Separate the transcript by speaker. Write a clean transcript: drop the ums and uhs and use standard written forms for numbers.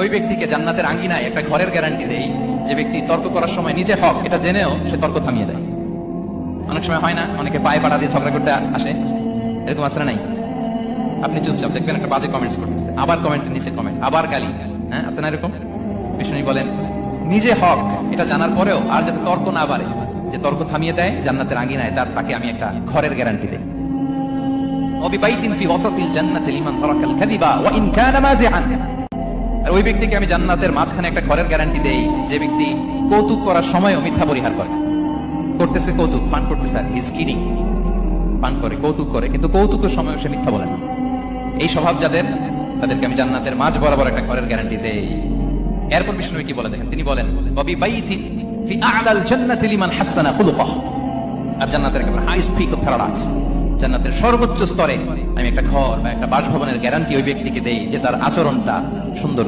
Speaker 1: ওই ব্যক্তিকে জান্নাতের আঙ্গিনায় একটা ঘরের গ্যারান্টি দেই যে ব্যক্তি তর্ক করার সময় নিজে হক এটা জেনেও সে তর্ক থামিয়ে দেয়। অনেক সময় হয় না, অনেকে পায়ে পাড়া দিয়ে ঝগড়া করতে আসে, এরকম আসলে নাই? আপনি চুপচাপ দেখবেন একটা বাজে কমেন্টস করতেছে, আবার কমেন্টের নিচে কমেন্ট, আবার গালি, হ্যাঁ আছে না এরকম? বিষ্ণু বলেন নিজে হক এটা জানার পরেও আর যাতে তর্ক না বাড়ে, যে তর্ক থামিয়ে দেয় জান্নাতের আঙ্গিনায় তাকে আমি একটা ঘরের গ্যারান্টি দেই। ওবিবাইতিন ফি ওয়াসাতিল জান্নাতি লিমান তারাকাল কাযিবা ওয়া ইন কানা মাযিআন। আর ওই ব্যক্তিকে আমি জান্নাতের মাঝখানে একটা ঘরের গ্যারান্টি দেই যে ব্যক্তি কৌতুক করার সময়ও মিথ্যা পরিহার করে। করতেছে কৌতুক, ফান করতেছে, হি ইজ কিডিং, ফান করে, কৌতুক করে, কিন্তু কৌতুকের সময় সে মিথ্যা বলে না। এই স্বভাব যাদের, তাদেরকে আমি জান্নাতের মাঝ বরাবর একটা ঘরের গ্যারান্টি দেই। এরপর বিষ্ণু কি বলে দেখেন, তিনি বলেন ওবিবাইতিন ফি আ'লাল জান্নাতি লিমান হাসানা খুলুকাহু। আর জান্নাতের একেবারে হাইস্ট পিক অফ প্যারাডাইস, জান্নাতের সর্বোচ্চ স্তরে আমি একটা ঘর বা একটা বাসভবনের গ্যারান্টি ওই ব্যক্তিকে দেই যে তার আচরণটা সুন্দর।